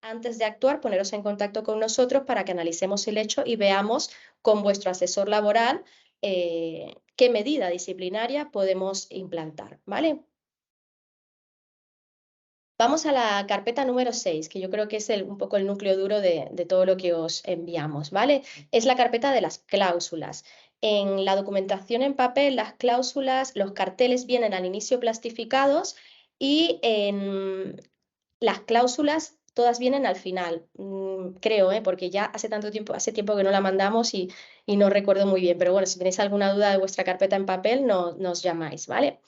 antes de actuar, poneros en contacto con nosotros para que analicemos el hecho y veamos con vuestro asesor laboral qué medida disciplinaria podemos implantar, ¿vale? Vamos a la carpeta número 6, que yo creo que es un poco el núcleo duro de todo lo que os enviamos, ¿vale? Es la carpeta de las cláusulas. En la documentación en papel, las cláusulas, los carteles vienen al inicio plastificados y en las cláusulas todas vienen al final, creo, porque ya hace tiempo que no la mandamos y no recuerdo muy bien. Pero bueno, si tenéis alguna duda de vuestra carpeta en papel, nos llamáis, ¿vale?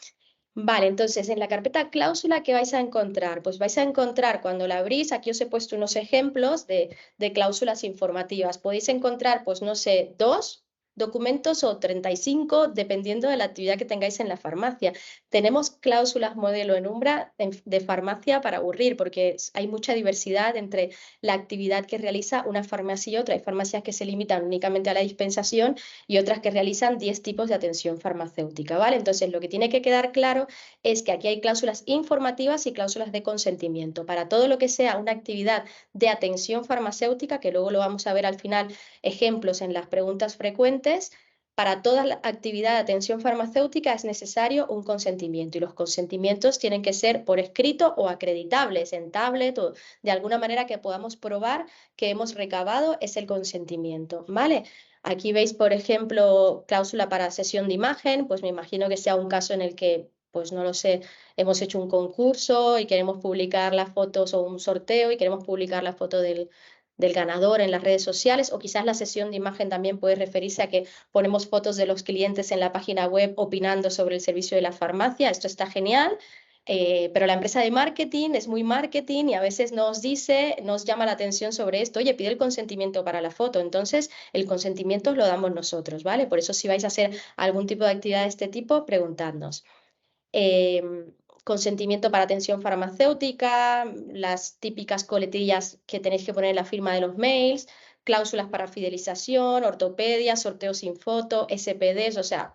Vale, entonces en la carpeta cláusula, ¿qué vais a encontrar? Pues vais a encontrar cuando la abrís, aquí os he puesto unos ejemplos de cláusulas informativas. Podéis encontrar, pues no sé, 2 documentos o 35, dependiendo de la actividad que tengáis en la farmacia. Tenemos cláusulas modelo en Umbra de farmacia para aburrir, porque hay mucha diversidad entre la actividad que realiza una farmacia y otra. Hay farmacias que se limitan únicamente a la dispensación y otras que realizan 10 tipos de atención farmacéutica, ¿vale? Entonces, lo que tiene que quedar claro es que aquí hay cláusulas informativas y cláusulas de consentimiento. Para todo lo que sea una actividad de atención farmacéutica, que luego lo vamos a ver al final, ejemplos en las preguntas frecuentes, para toda la actividad de atención farmacéutica es necesario un consentimiento y los consentimientos tienen que ser por escrito o acreditables en tablet o de alguna manera que podamos probar que hemos recabado es el consentimiento, ¿vale? Aquí veis, por ejemplo, cláusula para sesión de imagen, pues me imagino que sea un caso en el que, pues no lo sé, hemos hecho un concurso y queremos publicar las fotos o un sorteo y queremos publicar la foto del ganador en las redes sociales, o quizás la sesión de imagen también puede referirse a que ponemos fotos de los clientes en la página web opinando sobre el servicio de la farmacia. Esto está genial. Pero la empresa de marketing es muy marketing y a veces nos llama la atención sobre esto, oye, pide el consentimiento para la foto. Entonces, el consentimiento lo damos nosotros, ¿vale? Por eso si vais a hacer algún tipo de actividad de este tipo, preguntadnos. Eh, Consentimiento para atención farmacéutica, las típicas coletillas que tenéis que poner en la firma de los mails, cláusulas para fidelización, ortopedia, sorteos sin foto, SPDs, o sea,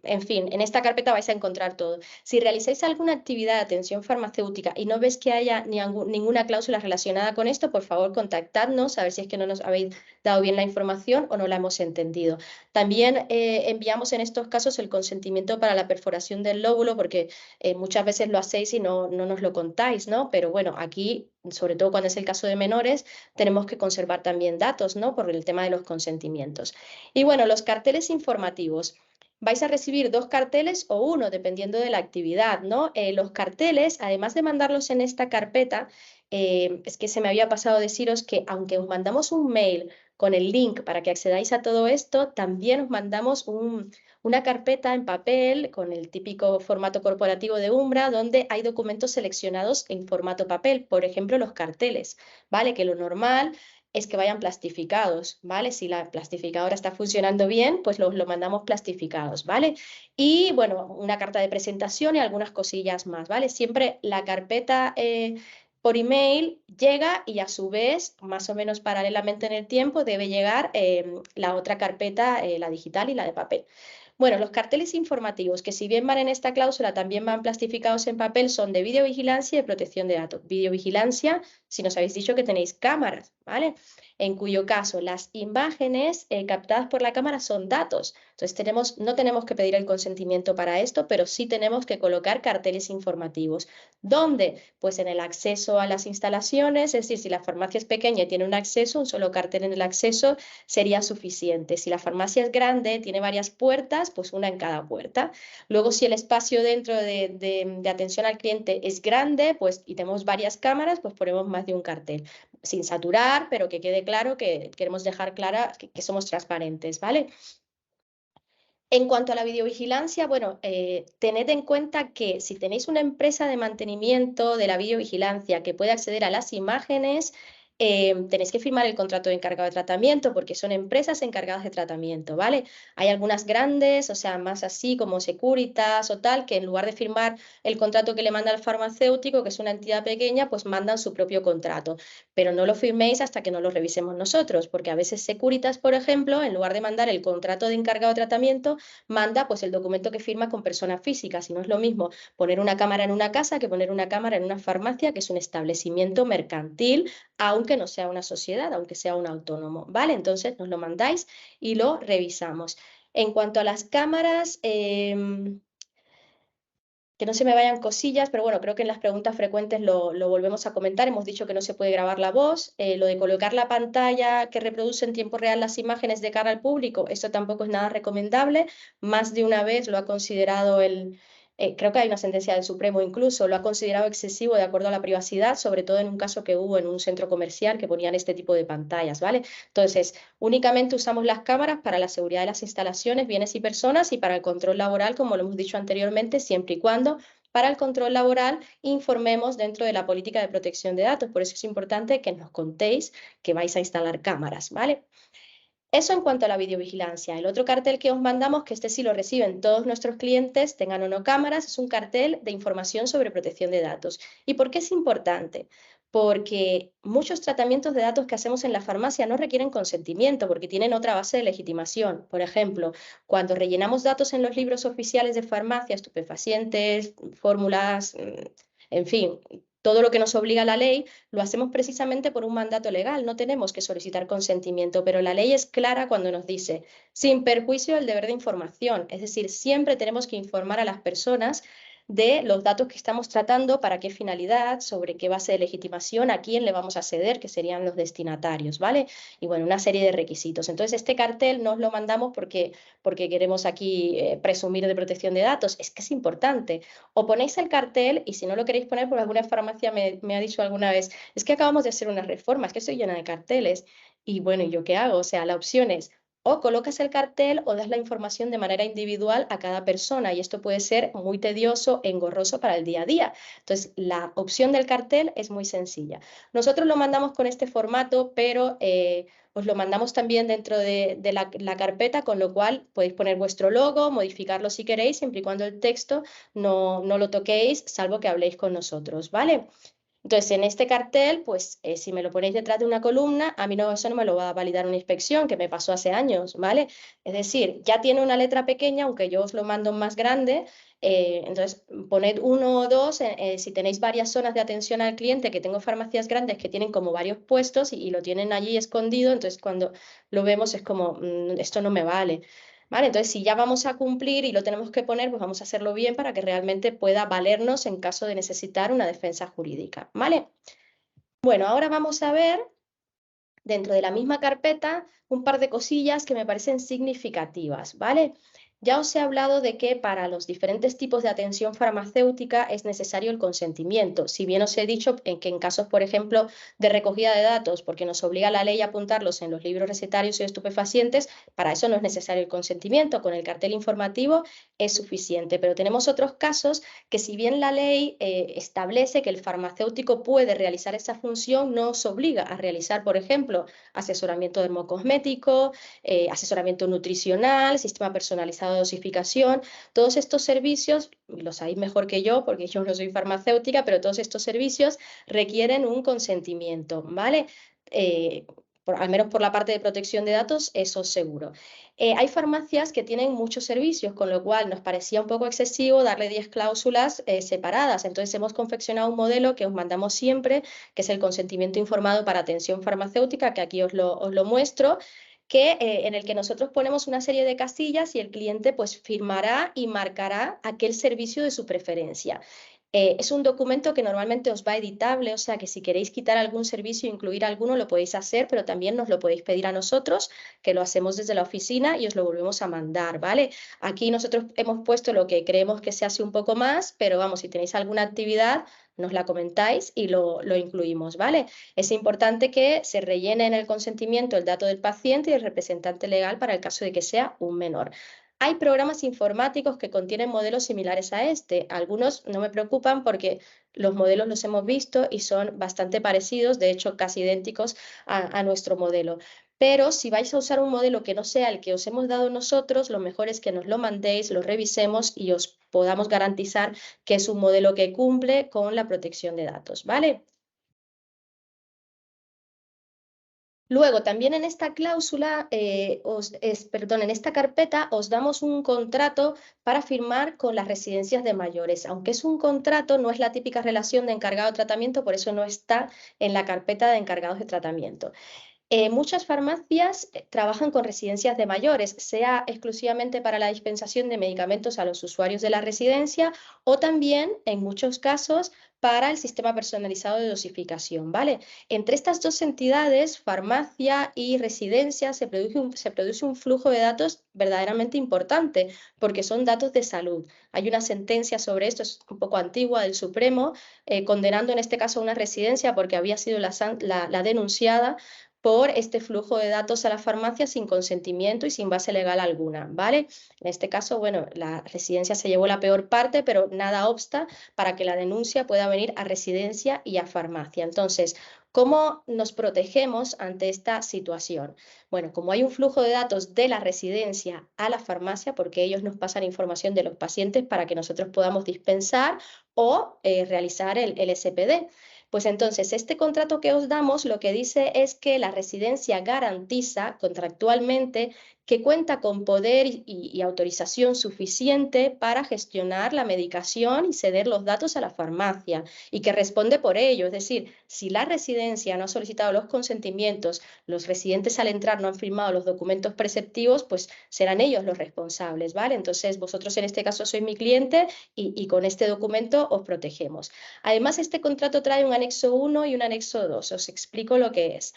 en fin, en esta carpeta vais a encontrar todo. Si realizáis alguna actividad de atención farmacéutica y no ves que haya ninguna cláusula relacionada con esto, por favor contactadnos a ver si es que no nos habéis dado bien la información o no la hemos entendido. También enviamos en estos casos el consentimiento para la perforación del lóbulo porque muchas veces lo hacéis y no nos lo contáis, ¿no? Pero bueno, aquí, sobre todo cuando es el caso de menores, tenemos que conservar también datos, ¿no? Por el tema de los consentimientos. Y bueno, los carteles informativos. Vais a recibir 2 carteles o 1, dependiendo de la actividad, ¿no? Los carteles, además de mandarlos en esta carpeta, es que se me había pasado deciros que aunque os mandamos un mail con el link para que accedáis a todo esto, también os mandamos una carpeta en papel con el típico formato corporativo de Umbra, donde hay documentos seleccionados en formato papel, por ejemplo, los carteles, ¿vale? Que lo normal es que vayan plastificados, ¿vale? Si la plastificadora está funcionando bien, pues lo mandamos plastificados, ¿vale? Y bueno, una carta de presentación y algunas cosillas más, ¿vale? Siempre la carpeta por email llega y a su vez, más o menos paralelamente en el tiempo, debe llegar la otra carpeta, la digital y la de papel. Bueno, los carteles informativos, que si bien van en esta cláusula, también van plastificados en papel, son de videovigilancia y de protección de datos. Videovigilancia, si nos habéis dicho que tenéis cámaras, ¿vale? En cuyo caso las imágenes captadas por la cámara son datos. Entonces no tenemos que pedir el consentimiento para esto, pero sí tenemos que colocar carteles informativos. ¿Dónde? Pues en el acceso a las instalaciones, es decir, si la farmacia es pequeña y tiene un acceso, un solo cartel en el acceso sería suficiente. Si la farmacia es grande, tiene varias puertas, pues una en cada puerta. Luego, si el espacio dentro de atención al cliente es grande, pues y tenemos varias cámaras, pues ponemos más de un cartel. Sin saturar, pero que quede claro que queremos dejar clara que somos transparentes, ¿vale? En cuanto a la videovigilancia, bueno, tened en cuenta que si tenéis una empresa de mantenimiento de la videovigilancia que puede acceder a las imágenes, tenéis que firmar el contrato de encargado de tratamiento porque son empresas encargadas de tratamiento, ¿vale? Hay algunas grandes, o sea, más así como Securitas o tal, que en lugar de firmar el contrato que le manda el farmacéutico, que es una entidad pequeña, pues mandan su propio contrato. Pero no lo firméis hasta que no lo revisemos nosotros, porque a veces Securitas, por ejemplo, en lugar de mandar el contrato de encargado de tratamiento, manda pues el documento que firma con personas físicas, y no es lo mismo poner una cámara en una casa que poner una cámara en una farmacia, que es un establecimiento mercantil, aunque no sea una sociedad, aunque sea un autónomo, ¿vale? Entonces nos lo mandáis y lo revisamos. En cuanto a las cámaras, que no se me vayan cosillas, pero bueno, creo que en las preguntas frecuentes lo volvemos a comentar. Hemos dicho que no se puede grabar la voz. Lo de colocar la pantalla que reproduce en tiempo real las imágenes de cara al público, eso tampoco es nada recomendable. Más de una vez lo ha considerado creo que hay una sentencia del Supremo incluso, lo ha considerado excesivo de acuerdo a la privacidad, sobre todo en un caso que hubo en un centro comercial que ponían este tipo de pantallas, ¿vale? Entonces, únicamente usamos las cámaras para la seguridad de las instalaciones, bienes y personas, y para el control laboral, como lo hemos dicho anteriormente, siempre y cuando para el control laboral informemos dentro de la política de protección de datos. Por eso es importante que nos contéis que vais a instalar cámaras, ¿vale? Eso en cuanto a la videovigilancia. El otro cartel que os mandamos, que este sí lo reciben todos nuestros clientes, tengan o no cámaras, es un cartel de información sobre protección de datos. ¿Y por qué es importante? Porque muchos tratamientos de datos que hacemos en la farmacia no requieren consentimiento porque tienen otra base de legitimación. Por ejemplo, cuando rellenamos datos en los libros oficiales de farmacia, estupefacientes, fórmulas, en fin, todo lo que nos obliga la ley, lo hacemos precisamente por un mandato legal, no tenemos que solicitar consentimiento, pero la ley es clara cuando nos dice, sin perjuicio del deber de información, es decir, siempre tenemos que informar a las personas de los datos que estamos tratando, para qué finalidad, sobre qué base de legitimación, a quién le vamos a ceder, que serían los destinatarios, ¿vale? Y bueno, una serie de requisitos. Entonces, este cartel nos lo mandamos porque queremos aquí presumir de protección de datos, es que es importante. O ponéis el cartel, y si no lo queréis poner, porque alguna farmacia me ha dicho alguna vez, es que acabamos de hacer unas reformas, es que estoy llena de carteles. Y bueno, ¿y yo qué hago? O sea, la opción es o colocas el cartel o das la información de manera individual a cada persona, y esto puede ser muy tedioso, engorroso para el día a día. Entonces, la opción del cartel es muy sencilla. Nosotros lo mandamos con este formato, pero os lo mandamos también dentro de la carpeta, con lo cual podéis poner vuestro logo, modificarlo si queréis, siempre y cuando el texto no lo toquéis, salvo que habléis con nosotros, ¿vale? Entonces, en este cartel, pues si me lo ponéis detrás de una columna, a mí no, eso no me lo va a validar una inspección, que me pasó hace años, ¿vale? Es decir, ya tiene una letra pequeña, aunque yo os lo mando más grande. Entonces, poned uno o dos, si tenéis varias zonas de atención al cliente, que tengo farmacias grandes que tienen como varios puestos y lo tienen allí escondido, entonces cuando lo vemos es como, esto no me vale. ¿Vale? Entonces, si ya vamos a cumplir y lo tenemos que poner, pues vamos a hacerlo bien para que realmente pueda valernos en caso de necesitar una defensa jurídica. ¿Vale? Bueno, ahora vamos a ver dentro de la misma carpeta un par de cosillas que me parecen significativas, ¿vale? Ya os he hablado de que para los diferentes tipos de atención farmacéutica es necesario el consentimiento. Si bien os he dicho que en casos, por ejemplo, de recogida de datos, porque nos obliga la ley a apuntarlos en los libros recetarios y estupefacientes, para eso no es necesario el consentimiento. Con el cartel informativo es suficiente. Pero tenemos otros casos que, si bien la ley establece que el farmacéutico puede realizar esa función, no os obliga a realizar, por ejemplo, asesoramiento dermocosmético, asesoramiento nutricional, sistema personalizado de dosificación. Todos estos servicios, lo sabéis mejor que yo porque yo no soy farmacéutica, pero todos estos servicios requieren un consentimiento, ¿vale? Al menos por la parte de protección de datos, eso seguro. Hay farmacias que tienen muchos servicios, con lo cual nos parecía un poco excesivo darle 10 cláusulas separadas. Entonces hemos confeccionado un modelo que os mandamos siempre, que es el consentimiento informado para atención farmacéutica, que aquí os lo muestro, en el que nosotros ponemos una serie de casillas y el cliente pues firmará y marcará aquel servicio de su preferencia. Es un documento que normalmente os va editable, o sea que si queréis quitar algún servicio e incluir alguno lo podéis hacer, pero también nos lo podéis pedir a nosotros, que lo hacemos desde la oficina y os lo volvemos a mandar, ¿vale? Aquí nosotros hemos puesto lo que creemos que se hace un poco más, pero vamos, si tenéis alguna actividad, nos la comentáis y lo incluimos, ¿vale? Es importante que se rellene en el consentimiento el dato del paciente y el representante legal para el caso de que sea un menor. Hay programas informáticos que contienen modelos similares a este. Algunos no me preocupan porque los modelos los hemos visto y son bastante parecidos, de hecho casi idénticos a nuestro modelo. Pero si vais a usar un modelo que no sea el que os hemos dado nosotros, lo mejor es que nos lo mandéis, lo revisemos y os podamos garantizar que es un modelo que cumple con la protección de datos, ¿vale? Luego, también en esta cláusula, perdón, en esta carpeta os damos un contrato para firmar con las residencias de mayores. Aunque es un contrato, no es la típica relación de encargado de tratamiento, por eso no está en la carpeta de encargados de tratamiento. Muchas farmacias trabajan con residencias de mayores, sea exclusivamente para la dispensación de medicamentos a los usuarios de la residencia o también, en muchos casos, para el sistema personalizado de dosificación, ¿vale? Entre estas dos entidades, farmacia y residencia, se produce un flujo de datos verdaderamente importante porque son datos de salud. Hay una sentencia sobre esto, es un poco antigua, del Supremo, condenando en este caso a una residencia porque había sido la denunciada por este flujo de datos a la farmacia sin consentimiento y sin base legal alguna, ¿vale? En este caso, bueno, la residencia se llevó la peor parte, pero nada obsta para que la denuncia pueda venir a residencia y a farmacia. Entonces, ¿cómo nos protegemos ante esta situación? Bueno, como hay un flujo de datos de la residencia a la farmacia, porque ellos nos pasan información de los pacientes para que nosotros podamos dispensar o realizar el SPD. Pues entonces, este contrato que os damos lo que dice es que la residencia garantiza contractualmente que cuenta con poder y autorización suficiente para gestionar la medicación y ceder los datos a la farmacia y que responde por ello. Es decir, si la residencia no ha solicitado los consentimientos, los residentes al entrar no han firmado los documentos preceptivos, pues serán ellos los responsables, ¿vale? Entonces, vosotros en este caso sois mi cliente y con este documento os protegemos. Además, este contrato trae un anexo 1 y un anexo 2. Os explico lo que es.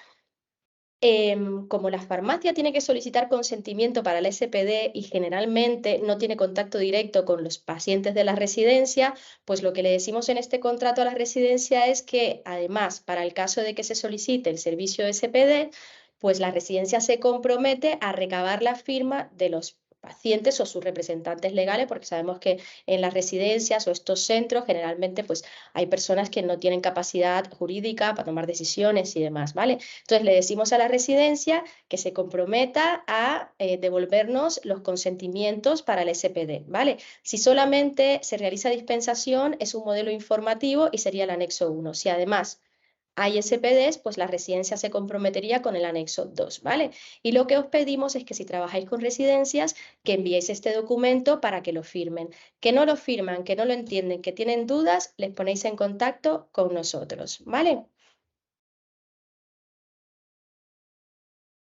Como la farmacia tiene que solicitar consentimiento para el SPD y generalmente no tiene contacto directo con los pacientes de la residencia, pues lo que le decimos en este contrato a la residencia es que además, para el caso de que se solicite el servicio de SPD, pues la residencia se compromete a recabar la firma de los pacientes o sus representantes legales, porque sabemos que en las residencias o estos centros generalmente pues hay personas que no tienen capacidad jurídica para tomar decisiones y demás, ¿vale? Entonces le decimos a la residencia que se comprometa a devolvernos los consentimientos para el SPD, ¿vale? Si solamente se realiza dispensación, es un modelo informativo y sería el anexo 1. Si además hay SPDs, pues la residencia se comprometería con el anexo 2, ¿vale? Y lo que os pedimos es que si trabajáis con residencias, que enviéis este documento para que lo firmen. Que no lo firman, que no lo entienden, que tienen dudas, les ponéis en contacto con nosotros, ¿vale?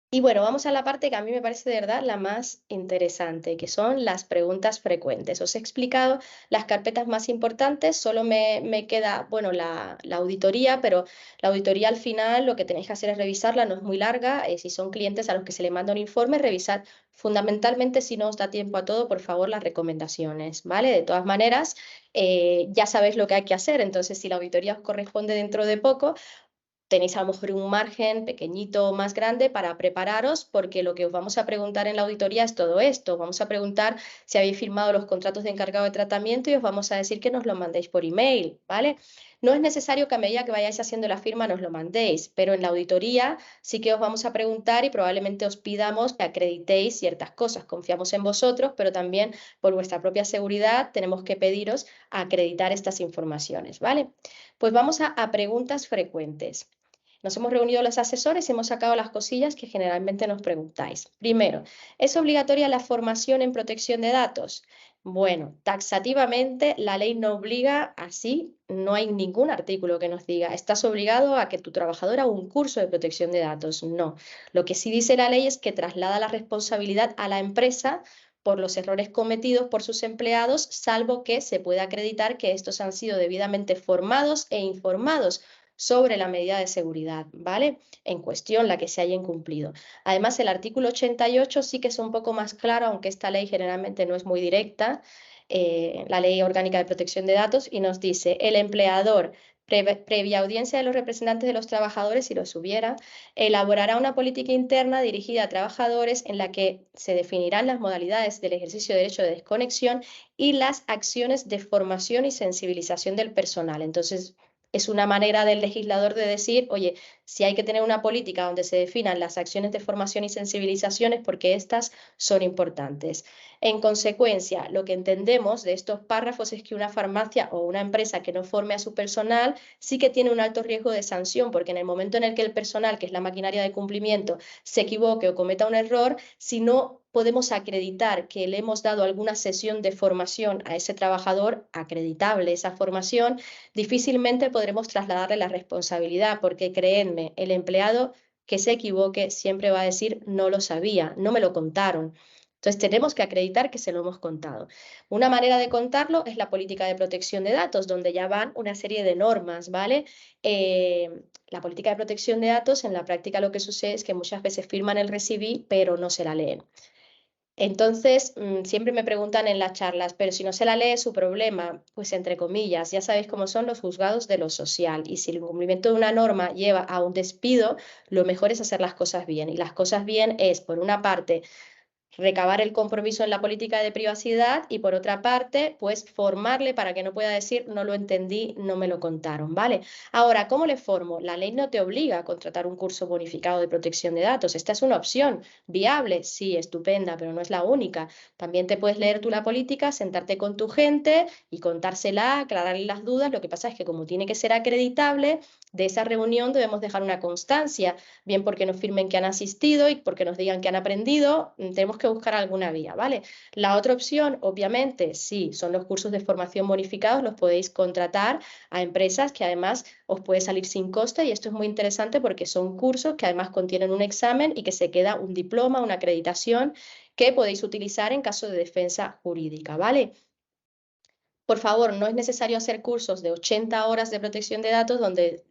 Y bueno, vamos a la parte que a mí me parece de verdad la más interesante, que son las preguntas frecuentes. Os he explicado las carpetas más importantes, solo me queda, bueno, la auditoría, pero la auditoría al final lo que tenéis que hacer es revisarla, no es muy larga. Si son clientes a los que se le manda un informe, revisad fundamentalmente, si no os da tiempo a todo, por favor, las recomendaciones, ¿vale? De todas maneras, ya sabéis lo que hay que hacer, entonces si la auditoría os corresponde dentro de poco, tenéis a lo mejor un margen pequeñito o más grande para prepararos, porque lo que os vamos a preguntar en la auditoría es todo esto. Vamos a preguntar si habéis firmado los contratos de encargado de tratamiento y os vamos a decir que nos lo mandéis por email, ¿vale? No es necesario que a medida que vayáis haciendo la firma nos lo mandéis, pero en la auditoría sí que os vamos a preguntar y probablemente os pidamos que acreditéis ciertas cosas. Confiamos en vosotros, pero también por vuestra propia seguridad tenemos que pediros acreditar estas informaciones, ¿vale? Pues vamos a preguntas frecuentes. Nos hemos reunido los asesores y hemos sacado las cosillas que generalmente nos preguntáis. Primero, ¿es obligatoria la formación en protección de datos? Bueno, taxativamente la ley no obliga así, no hay ningún artículo que nos diga, estás obligado a que tu trabajador haga un curso de protección de datos. No, lo que sí dice la ley es que traslada la responsabilidad a la empresa por los errores cometidos por sus empleados, salvo que se pueda acreditar que estos han sido debidamente formados e informados sobre la medida de seguridad, ¿vale? En cuestión, la que se haya incumplido. Además, el artículo 88 sí que es un poco más claro, aunque esta ley generalmente no es muy directa, la Ley Orgánica de Protección de Datos, y nos dice, el empleador previa audiencia de los representantes de los trabajadores, si los hubiera, elaborará una política interna dirigida a trabajadores en la que se definirán las modalidades del ejercicio de derecho de desconexión y las acciones de formación y sensibilización del personal. Entonces, es una manera del legislador de decir, oye, si hay que tener una política donde se definan las acciones de formación y sensibilización es porque estas son importantes. En consecuencia, lo que entendemos de estos párrafos es que una farmacia o una empresa que no forme a su personal sí que tiene un alto riesgo de sanción, porque en el momento en el que el personal, que es la maquinaria de cumplimiento, se equivoque o cometa un error, si no podemos acreditar que le hemos dado alguna sesión de formación a ese trabajador, acreditable esa formación, difícilmente podremos trasladarle la responsabilidad, porque créenme, el empleado que se equivoque siempre va a decir no lo sabía, no me lo contaron. Entonces tenemos que acreditar que se lo hemos contado. Una manera de contarlo es la política de protección de datos, donde ya van una serie de normas, ¿vale? La política de protección de datos, en la práctica lo que sucede es que muchas veces firman el recibí, pero no se la leen. Entonces, siempre me preguntan en las charlas, pero si no se la lee es su problema, pues entre comillas, ya sabéis cómo son los juzgados de lo social y si el incumplimiento de una norma lleva a un despido, lo mejor es hacer las cosas bien. Y las cosas bien es, por una parte, recabar el compromiso en la política de privacidad y por otra parte, pues formarle para que no pueda decir no lo entendí, no me lo contaron, ¿vale? Ahora, ¿cómo le formo? La ley no te obliga a contratar un curso bonificado de protección de datos. Esta es una opción viable, sí, estupenda, pero no es la única. También te puedes leer tú la política, sentarte con tu gente y contársela, aclararle las dudas. Lo que pasa es que como tiene que ser acreditable, de esa reunión debemos dejar una constancia, bien porque nos firmen que han asistido y porque nos digan que han aprendido, tenemos que buscar alguna vía, ¿vale? La otra opción, obviamente, sí, son los cursos de formación bonificados, los podéis contratar a empresas que además os puede salir sin coste y esto es muy interesante porque son cursos que además contienen un examen y que se queda un diploma, una acreditación que podéis utilizar en caso de defensa jurídica, ¿vale? Por favor, no es necesario hacer cursos de 80 horas de protección de datos donde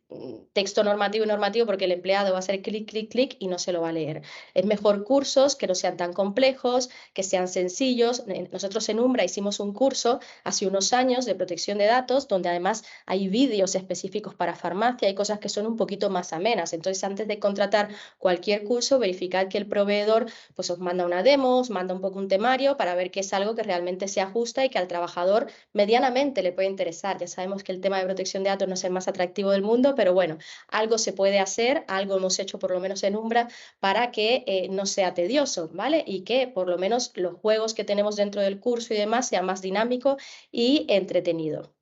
texto normativo y normativo porque el empleado va a hacer clic, clic, clic y no se lo va a leer. Es mejor cursos que no sean tan complejos, que sean sencillos. Nosotros en Umbra hicimos un curso hace unos años de protección de datos donde además hay vídeos específicos para farmacia y cosas que son un poquito más amenas. Entonces, antes de contratar cualquier curso, verificad que el proveedor pues os manda una demo, os manda un poco un temario para ver que es algo que realmente se ajusta y que al trabajador medianamente le puede interesar. Ya sabemos que el tema de protección de datos no es el más atractivo del mundo, pero bueno, algo se puede hacer, algo hemos hecho por lo menos en Umbra para que no sea tedioso, ¿vale? Y que por lo menos los juegos que tenemos dentro del curso y demás sean más dinámicos y entretenido.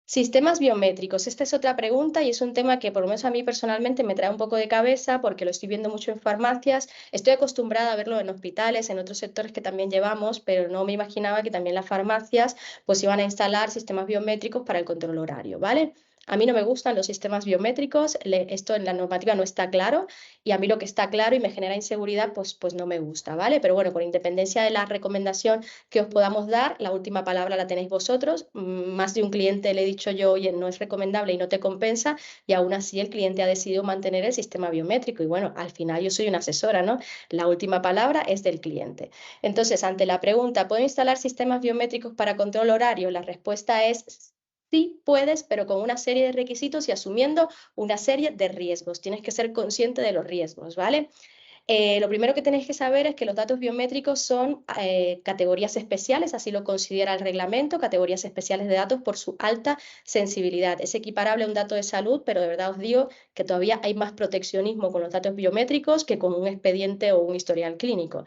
Sistemas biométricos. Esta es otra pregunta y es un tema que por lo menos a mí personalmente me trae un poco de cabeza porque lo estoy viendo mucho en farmacias. Estoy acostumbrada a verlo en hospitales, en otros sectores que también llevamos, pero no me imaginaba que también las farmacias pues iban a instalar sistemas biométricos para el control horario, ¿vale? A mí no me gustan los sistemas biométricos, esto en la normativa no está claro y a mí lo que está claro y me genera inseguridad pues no me gusta, ¿vale? Pero bueno, con independencia de la recomendación que os podamos dar, la última palabra la tenéis vosotros. Más de un cliente le he dicho yo, oye, no es recomendable y no te compensa, y aún así el cliente ha decidido mantener el sistema biométrico. Y bueno, al final yo soy una asesora, ¿no? La última palabra es del cliente. Entonces, ante la pregunta, ¿puedo instalar sistemas biométricos para control horario? La respuesta es sí, puedes, pero con una serie de requisitos y asumiendo una serie de riesgos. Tienes que ser consciente de los riesgos, ¿vale? Lo primero que tenéis que saber es que los datos biométricos son categorías especiales, así lo considera el reglamento, categorías especiales de datos por su alta sensibilidad. Es equiparable a un dato de salud, pero de verdad os digo que todavía hay más proteccionismo con los datos biométricos que con un expediente o un historial clínico.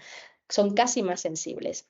Son casi más sensibles.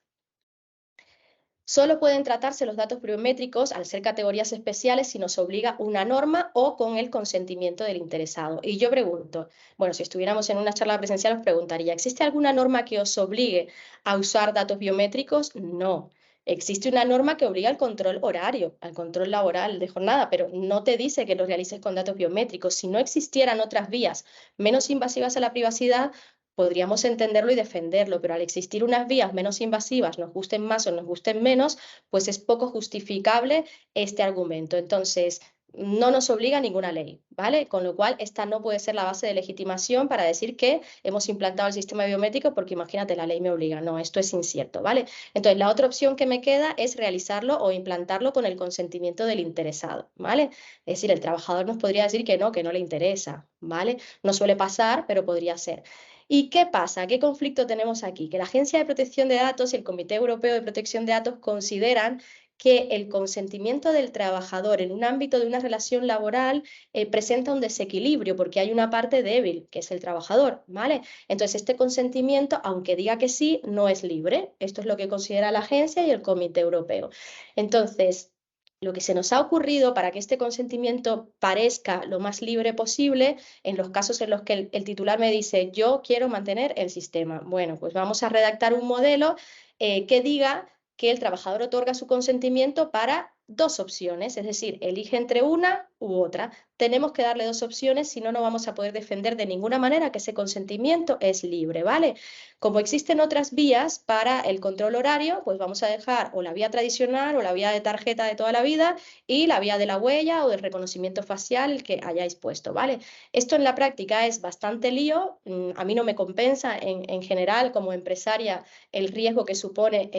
Solo pueden tratarse los datos biométricos al ser categorías especiales si nos obliga una norma o con el consentimiento del interesado. Y yo pregunto, bueno, si estuviéramos en una charla presencial os preguntaría, ¿existe alguna norma que os obligue a usar datos biométricos? No. Existe una norma que obliga al control horario, al control laboral de jornada, pero no te dice que lo realices con datos biométricos. Si no existieran otras vías menos invasivas a la privacidad, podríamos entenderlo y defenderlo, pero al existir unas vías menos invasivas, nos gusten más o nos gusten menos, pues es poco justificable este argumento. Entonces, no nos obliga ninguna ley, ¿vale? Con lo cual, esta no puede ser la base de legitimación para decir que hemos implantado el sistema biométrico porque imagínate, la ley me obliga. No, esto es incierto, ¿vale? Entonces, la otra opción que me queda es realizarlo o implantarlo con el consentimiento del interesado, ¿vale? Es decir, el trabajador nos podría decir que no le interesa, ¿vale? No suele pasar, pero podría ser. ¿Y qué pasa? ¿Qué conflicto tenemos aquí? Que la Agencia de Protección de Datos y el Comité Europeo de Protección de Datos consideran que el consentimiento del trabajador en un ámbito de una relación laboral presenta un desequilibrio porque hay una parte débil, que es el trabajador, ¿vale? Entonces, este consentimiento, aunque diga que sí, no es libre. Esto es lo que considera la agencia y el Comité Europeo. Entonces, lo que se nos ha ocurrido para que este consentimiento parezca lo más libre posible, en los casos en los que el titular me dice, yo quiero mantener el sistema, bueno, pues vamos a redactar un modelo que diga que el trabajador otorga su consentimiento para dos opciones, es decir, elige entre una u otra. Tenemos que darle dos opciones, si no, no vamos a poder defender de ninguna manera que ese consentimiento es libre, ¿vale? Como existen otras vías para el control horario, pues vamos a dejar o la vía tradicional o la vía de tarjeta de toda la vida y la vía de la huella o del reconocimiento facial, el que hayáis puesto, ¿vale? Esto en la práctica es bastante lío, a mí no me compensa en general como empresaria el riesgo que supone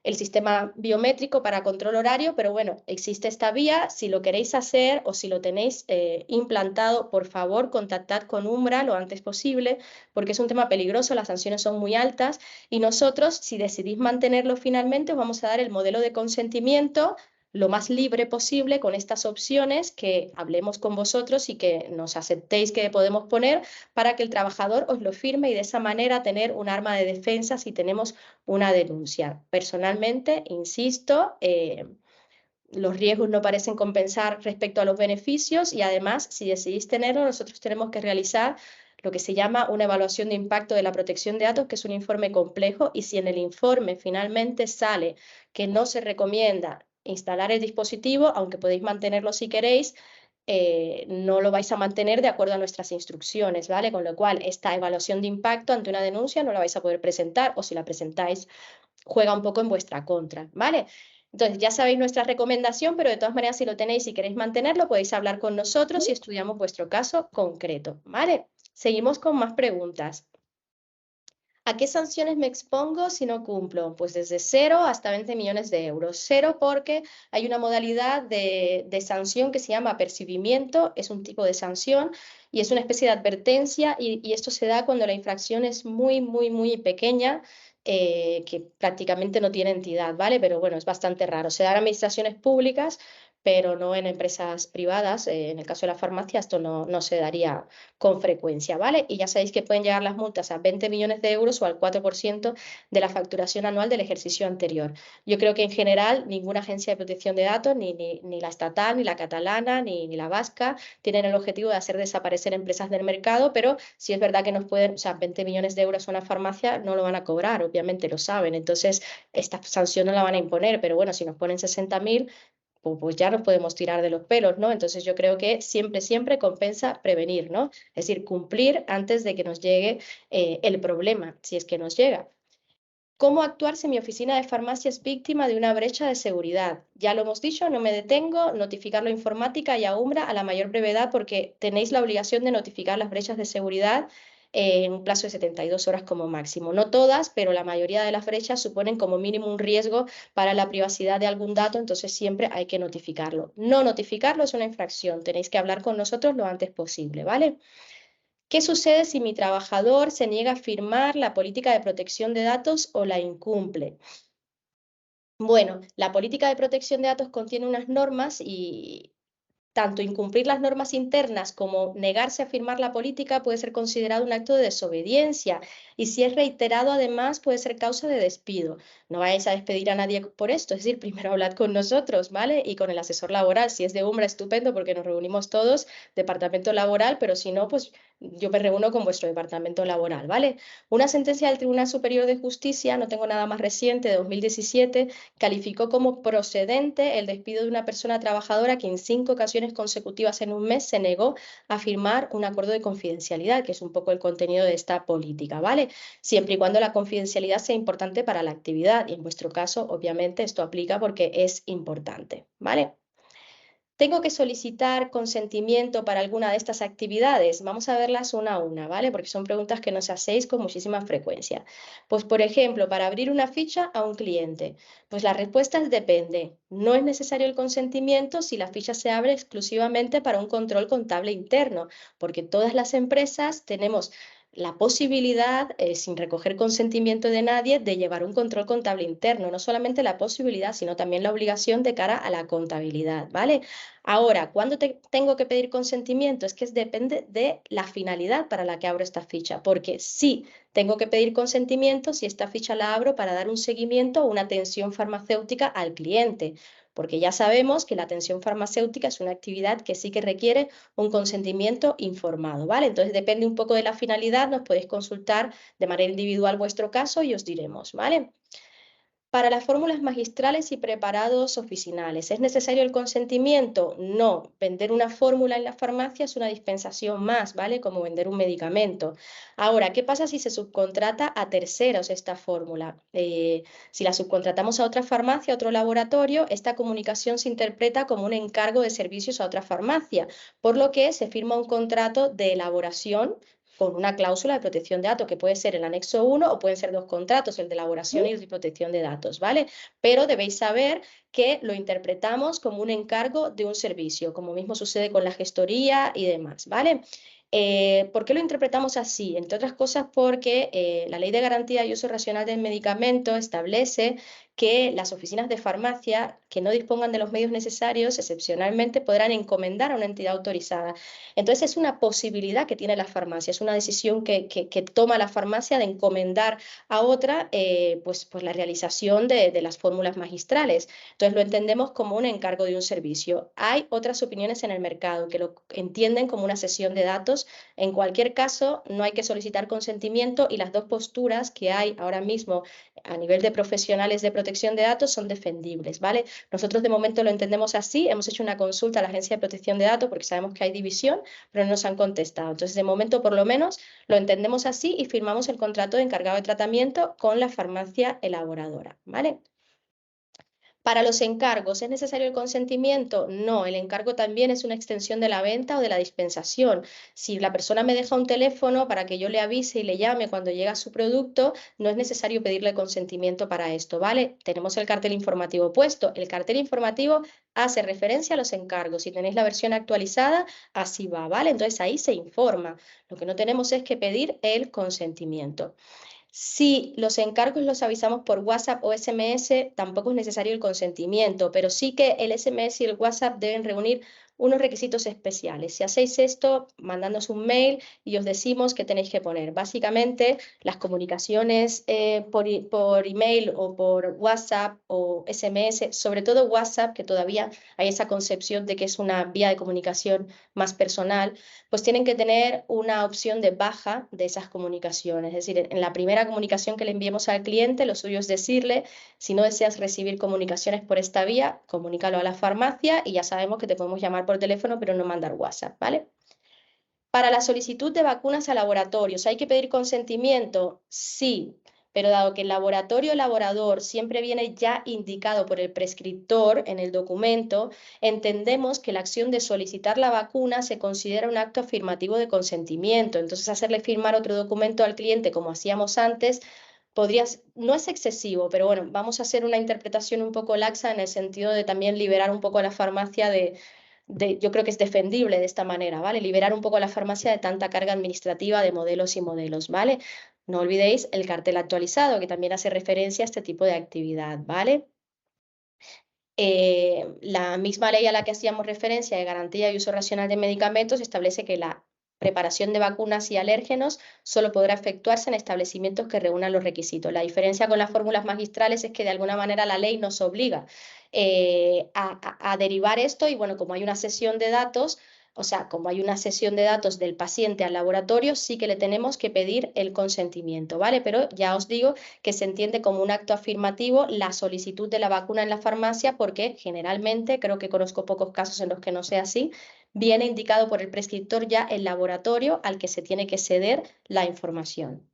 el sistema biométrico para control horario, pero bueno, existe esta vía. Si lo queréis hacer o si lo tenéis implantado, por favor, contactad con Umbra lo antes posible, porque es un tema peligroso, las sanciones son muy altas y nosotros, si decidís mantenerlo finalmente, os vamos a dar el modelo de consentimiento lo más libre posible con estas opciones que hablemos con vosotros y que nos aceptéis que podemos poner para que el trabajador os lo firme y de esa manera tener un arma de defensa si tenemos una denuncia. Personalmente, insisto, los riesgos no parecen compensar respecto a los beneficios y además, si decidís tenerlo, nosotros tenemos que realizar lo que se llama una evaluación de impacto de la protección de datos, que es un informe complejo, y si en el informe finalmente sale que no se recomienda instalar el dispositivo, aunque podéis mantenerlo si queréis, no lo vais a mantener de acuerdo a nuestras instrucciones, ¿vale? Con lo cual, esta evaluación de impacto ante una denuncia no la vais a poder presentar o si la presentáis, juega un poco en vuestra contra, ¿vale? Entonces, ya sabéis nuestra recomendación, pero de todas maneras, si lo tenéis y queréis mantenerlo, podéis hablar con nosotros y estudiamos vuestro caso concreto, ¿vale? Seguimos con más preguntas. ¿A qué sanciones me expongo si no cumplo? Pues desde 0 hasta 20 millones de euros. 0 porque hay una modalidad de sanción que se llama apercibimiento, es un tipo de sanción y es una especie de advertencia y esto se da cuando la infracción es muy pequeña, que prácticamente no tiene entidad, ¿vale? Pero bueno, es bastante raro. Se da en administraciones públicas, pero no en empresas privadas. En el caso de la farmacia esto no se daría con frecuencia, ¿vale? Y ya sabéis que pueden llegar las multas a 20 millones de euros o al 4% de la facturación anual del ejercicio anterior. Yo creo que en general ninguna agencia de protección de datos, ni la estatal, ni la catalana, ni la vasca, tienen el objetivo de hacer desaparecer empresas del mercado, pero si es verdad que nos pueden, o sea, 20 millones de euros a una farmacia no lo van a cobrar, obviamente lo saben, entonces esta sanción no la van a imponer, pero bueno, si nos ponen 60.000, pues ya nos podemos tirar de los pelos, ¿no? Entonces yo creo que siempre compensa prevenir, ¿no? Es decir, cumplir antes de que nos llegue el problema, si es que nos llega. ¿Cómo actuar si mi oficina de farmacia es víctima de una brecha de seguridad? Ya lo hemos dicho, no me detengo, notificarlo a informática y a Umbra a la mayor brevedad porque tenéis la obligación de notificar las brechas de seguridad en un plazo de 72 horas como máximo. No todas, pero la mayoría de las brechas suponen como mínimo un riesgo para la privacidad de algún dato, entonces siempre hay que notificarlo. No notificarlo es una infracción, tenéis que hablar con nosotros lo antes posible, ¿vale? ¿Qué sucede si mi trabajador se niega a firmar la política de protección de datos o la incumple? Bueno, la política de protección de datos contiene unas normas y tanto incumplir las normas internas como negarse a firmar la política puede ser considerado un acto de desobediencia y si es reiterado además puede ser causa de despido. No vayáis a despedir a nadie por esto, es decir, primero hablad con nosotros, ¿vale? Y con el asesor laboral. Si es de Umbra, estupendo porque nos reunimos todos, departamento laboral, pero si no, pues yo me reúno con vuestro departamento laboral, ¿vale? Una sentencia del Tribunal Superior de Justicia, no tengo nada más reciente, de 2017, calificó como procedente el despido de una persona trabajadora que en 5 ocasiones consecutivas en un mes se negó a firmar un acuerdo de confidencialidad, que es un poco el contenido de esta política, ¿vale? Siempre y cuando la confidencialidad sea importante para la actividad, y en vuestro caso, obviamente, esto aplica porque es importante, ¿vale? ¿Tengo que solicitar consentimiento para alguna de estas actividades? Vamos a verlas una a una, ¿vale? Porque son preguntas que nos hacéis con muchísima frecuencia. Pues, por ejemplo, para abrir una ficha a un cliente, pues la respuesta es depende. No es necesario el consentimiento si la ficha se abre exclusivamente para un control contable interno, porque todas las empresas tenemos la posibilidad, sin recoger consentimiento de nadie, de llevar un control contable interno. No solamente la posibilidad, sino también la obligación de cara a la contabilidad, ¿vale? Ahora, ¿cuándo tengo que pedir consentimiento? Es que depende de la finalidad para la que abro esta ficha, porque sí tengo que pedir consentimiento si esta ficha la abro para dar un seguimiento o una atención farmacéutica al cliente, porque ya sabemos que la atención farmacéutica es una actividad que sí que requiere un consentimiento informado, ¿vale? Entonces depende un poco de la finalidad, nos podéis consultar de manera individual vuestro caso y os diremos, ¿vale? Para las fórmulas magistrales y preparados oficinales, ¿es necesario el consentimiento? No. Vender una fórmula en la farmacia es una dispensación más, ¿vale? Como vender un medicamento. Ahora, ¿qué pasa si se subcontrata a terceros esta fórmula? Si la subcontratamos a otra farmacia, a otro laboratorio, esta comunicación se interpreta como un encargo de servicios a otra farmacia, por lo que se firma un contrato de elaboración con una cláusula de protección de datos, que puede ser el anexo 1 o pueden ser dos contratos, el de elaboración y el de protección de datos, ¿vale? Pero debéis saber que lo interpretamos como un encargo de un servicio, como mismo sucede con la gestoría y demás, ¿vale? ¿Por qué lo interpretamos así? Entre otras cosas porque la Ley de Garantía y Uso Racional del Medicamento establece que las oficinas de farmacia que no dispongan de los medios necesarios, excepcionalmente, podrán encomendar a una entidad autorizada. Entonces es una posibilidad que tiene la farmacia, es una decisión que toma la farmacia de encomendar a otra pues la realización de las fórmulas magistrales. Entonces lo entendemos como un encargo de un servicio. Hay otras opiniones en el mercado que lo entienden como una cesión de datos. En cualquier caso, no hay que solicitar consentimiento y las dos posturas que hay ahora mismo a nivel de profesionales de protección de datos son defendibles, ¿vale? Nosotros de momento lo entendemos así, hemos hecho una consulta a la Agencia de Protección de Datos porque sabemos que hay división, pero no nos han contestado. Entonces, de momento, por lo menos, lo entendemos así y firmamos el contrato de encargado de tratamiento con la farmacia elaboradora, ¿vale? Para los encargos, ¿es necesario el consentimiento? No, el encargo también es una extensión de la venta o de la dispensación. Si la persona me deja un teléfono para que yo le avise y le llame cuando llega su producto, no es necesario pedirle consentimiento para esto, ¿vale? Tenemos el cartel informativo puesto. El cartel informativo hace referencia a los encargos. Si tenéis la versión actualizada, así va, ¿vale? Entonces ahí se informa. Lo que no tenemos es que pedir el consentimiento. Si los encargos los avisamos por WhatsApp o SMS, tampoco es necesario el consentimiento, pero sí que el SMS y el WhatsApp deben reunir unos requisitos especiales. Si hacéis esto, mandándonos un mail y os decimos qué tenéis que poner. Básicamente, las comunicaciones por email o por WhatsApp o SMS, sobre todo WhatsApp, que todavía hay esa concepción de que es una vía de comunicación más personal, pues tienen que tener una opción de baja de esas comunicaciones. Es decir, en la primera comunicación que le enviemos al cliente, lo suyo es decirle, si no deseas recibir comunicaciones por esta vía, comunícalo a la farmacia y ya sabemos que te podemos llamar por teléfono, pero no mandar WhatsApp, ¿vale? Para la solicitud de vacunas a laboratorios, ¿hay que pedir consentimiento? Sí, pero dado que el laboratorio elaborador siempre viene ya indicado por el prescriptor en el documento, entendemos que la acción de solicitar la vacuna se considera un acto afirmativo de consentimiento. Entonces, hacerle firmar otro documento al cliente, como hacíamos antes, no es excesivo, pero bueno, vamos a hacer una interpretación un poco laxa en el sentido de también liberar un poco a la farmacia yo creo que es defendible de esta manera, ¿vale? Liberar un poco a la farmacia de tanta carga administrativa de modelos y modelos, ¿vale? No olvidéis el cartel actualizado, que también hace referencia a este tipo de actividad, ¿vale? La misma ley a la que hacíamos referencia de garantía y uso racional de medicamentos establece que la preparación de vacunas y alérgenos solo podrá efectuarse en establecimientos que reúnan los requisitos. La diferencia con las fórmulas magistrales es que de alguna manera la ley nos obliga a derivar esto y bueno, como hay una sesión de datos, o sea, como hay una sesión de datos del paciente al laboratorio, sí que le tenemos que pedir el consentimiento, ¿vale? Pero ya os digo que se entiende como un acto afirmativo la solicitud de la vacuna en la farmacia porque generalmente, creo que conozco pocos casos en los que no sea así, viene indicado por el prescriptor ya el laboratorio al que se tiene que ceder la información.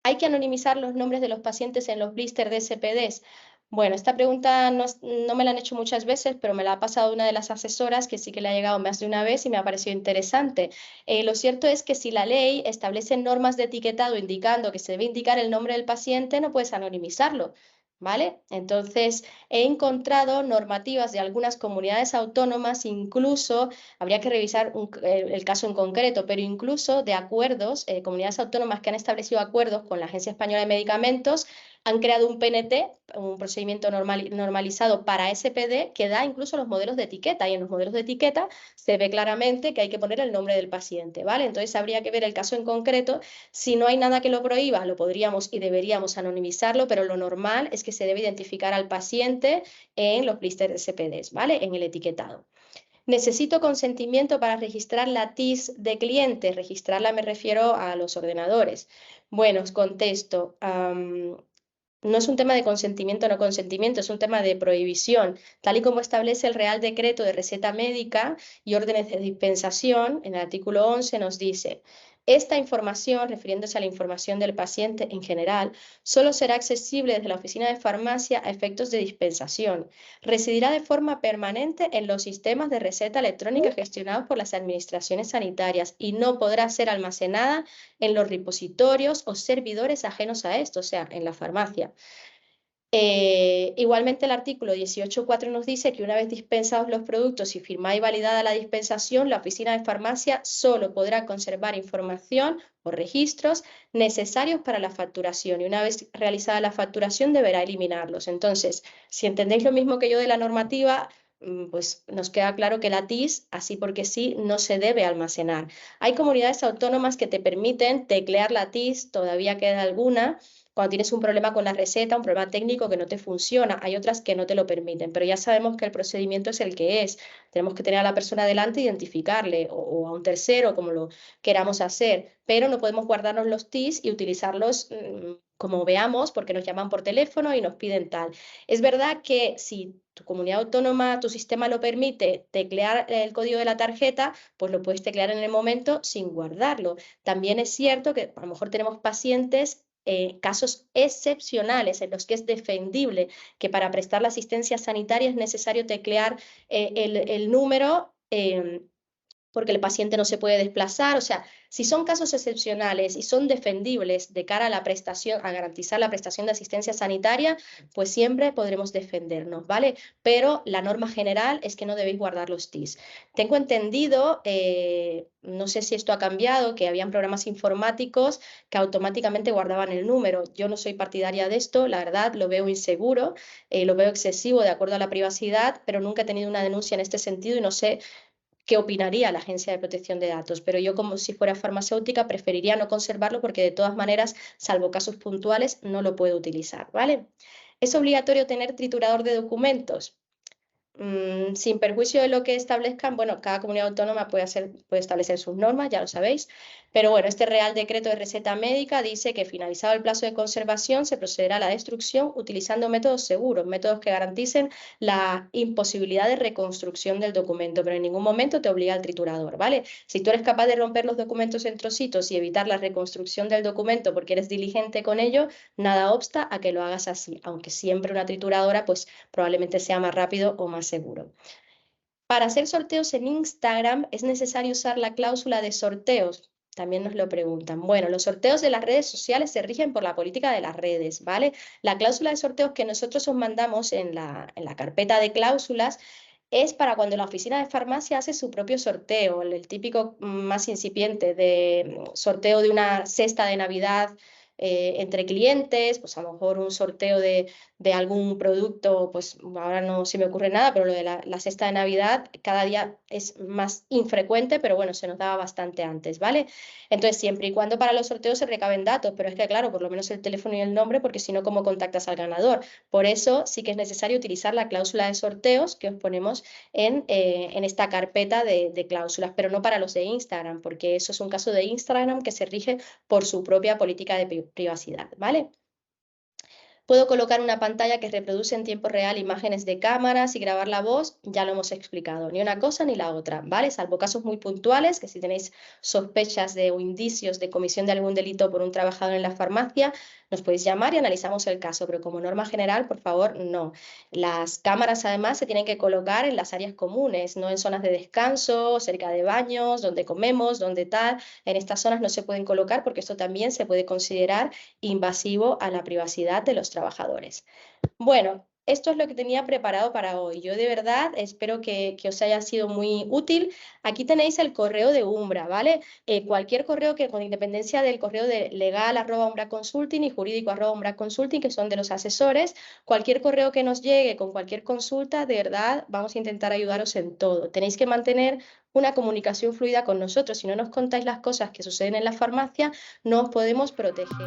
¿Hay que anonimizar los nombres de los pacientes en los blisters de SPDs? Bueno, esta pregunta no me la han hecho muchas veces, pero me la ha pasado una de las asesoras que sí que le ha llegado más de una vez y me ha parecido interesante. Lo cierto es que si la ley establece normas de etiquetado indicando que se debe indicar el nombre del paciente, no puedes anonimizarlo, ¿vale? Entonces, he encontrado normativas de algunas comunidades autónomas, incluso, habría que revisar el caso en concreto, pero incluso de acuerdos, comunidades autónomas que han establecido acuerdos con la Agencia Española de Medicamentos, han creado un PNT, un procedimiento normalizado para SPD, que da incluso los modelos de etiqueta, y en los modelos de etiqueta se ve claramente que hay que poner el nombre del paciente, ¿vale? Entonces habría que ver el caso en concreto. Si no hay nada que lo prohíba, lo podríamos y deberíamos anonimizarlo, pero lo normal es que se debe identificar al paciente en los blisters de SPDs, ¿vale? En el etiquetado. Necesito consentimiento para registrar la TIS de cliente. Registrarla me refiero a los ordenadores. Bueno, os contesto. No es un tema de consentimiento o no consentimiento, es un tema de prohibición. Tal y como establece el Real Decreto de Receta Médica y órdenes de dispensación, en el artículo 11 nos dice: esta información, refiriéndose a la información del paciente en general, solo será accesible desde la oficina de farmacia a efectos de dispensación. Residirá de forma permanente en los sistemas de receta electrónica gestionados por las administraciones sanitarias y no podrá ser almacenada en los repositorios o servidores ajenos a esto, o sea, en la farmacia. Igualmente el artículo 18.4 nos dice que una vez dispensados los productos y firmada y validada la dispensación, la oficina de farmacia solo podrá conservar información o registros necesarios para la facturación y una vez realizada la facturación deberá eliminarlos. Entonces, si entendéis lo mismo que yo de la normativa, pues nos queda claro que la TIS, así porque sí, no se debe almacenar. Hay comunidades autónomas que te permiten teclear la TIS, todavía queda alguna, cuando tienes un problema con la receta, un problema técnico que no te funciona. Hay otras que no te lo permiten, pero ya sabemos que el procedimiento es el que es. Tenemos que tener a la persona delante e identificarle, o a un tercero, como lo queramos hacer, pero no podemos guardarnos los TIS y utilizarlos como veamos, porque nos llaman por teléfono y nos piden tal. Es verdad que si tu comunidad autónoma, tu sistema lo permite teclear el código de la tarjeta, pues lo puedes teclear en el momento sin guardarlo. También es cierto que a lo mejor tenemos pacientes, casos excepcionales en los que es defendible que para prestar la asistencia sanitaria es necesario teclear el número. Porque el paciente no se puede desplazar. O sea, si son casos excepcionales y son defendibles de cara a la prestación, a garantizar la prestación de asistencia sanitaria, pues siempre podremos defendernos, ¿vale? Pero la norma general es que no debéis guardar los TIS. Tengo entendido, no sé si esto ha cambiado, que habían programas informáticos que automáticamente guardaban el número. Yo no soy partidaria de esto, la verdad, lo veo inseguro, lo veo excesivo de acuerdo a la privacidad, pero nunca he tenido una denuncia en este sentido y no sé qué opinaría la Agencia de Protección de Datos, pero yo, como si fuera farmacéutica, preferiría no conservarlo porque de todas maneras, salvo casos puntuales, no lo puedo utilizar, ¿vale? ¿Es obligatorio tener triturador de documentos? Sin perjuicio de lo que establezcan, bueno, cada comunidad autónoma puede establecer sus normas, ya lo sabéis, pero bueno, este Real Decreto de Receta Médica dice que finalizado el plazo de conservación se procederá a la destrucción utilizando métodos seguros, métodos que garanticen la imposibilidad de reconstrucción del documento, pero en ningún momento te obliga al triturador, ¿vale? Si tú eres capaz de romper los documentos en trocitos y evitar la reconstrucción del documento porque eres diligente con ello, nada obsta a que lo hagas así, aunque siempre una trituradora pues probablemente sea más rápido o más seguro. Para hacer sorteos en Instagram, ¿es necesario usar la cláusula de sorteos? También nos lo preguntan. Bueno, los sorteos de las redes sociales se rigen por la política de las redes, ¿vale? La cláusula de sorteos que nosotros os mandamos en la carpeta de cláusulas es para cuando la oficina de farmacia hace su propio sorteo, el típico más incipiente de sorteo de una cesta de Navidad entre clientes, pues a lo mejor un sorteo de algún producto, pues ahora no se me ocurre nada, pero lo de la cesta de Navidad cada día es más infrecuente, pero bueno, se nos daba bastante antes, ¿vale? Entonces, siempre y cuando para los sorteos se recaben datos, pero es que claro, por lo menos el teléfono y el nombre, porque si no, ¿cómo contactas al ganador? Por eso sí que es necesario utilizar la cláusula de sorteos que os ponemos en esta carpeta de cláusulas, pero no para los de Instagram, porque eso es un caso de Instagram que se rige por su propia política de privacidad, ¿vale? Puedo colocar una pantalla que reproduce en tiempo real imágenes de cámaras y grabar la voz, ya lo hemos explicado, ni una cosa ni la otra, ¿vale? Salvo casos muy puntuales, que si tenéis sospechas o indicios de comisión de algún delito por un trabajador en la farmacia, nos podéis llamar y analizamos el caso, pero como norma general, por favor, no. Las cámaras además se tienen que colocar en las áreas comunes, no en zonas de descanso, cerca de baños, donde comemos, donde tal. En estas zonas no se pueden colocar porque esto también se puede considerar invasivo a la privacidad de los trabajadores. Bueno, esto es lo que tenía preparado para hoy. Yo de verdad espero que os haya sido muy útil. Aquí tenéis el correo de Umbra, ¿vale? Cualquier correo que con independencia del correo de legal@umbraconsulting y jurídico@umbraconsulting, que son de los asesores, cualquier correo que nos llegue con cualquier consulta, de verdad vamos a intentar ayudaros en todo. Tenéis que mantener una comunicación fluida con nosotros. Si no nos contáis las cosas que suceden en la farmacia, no os podemos proteger.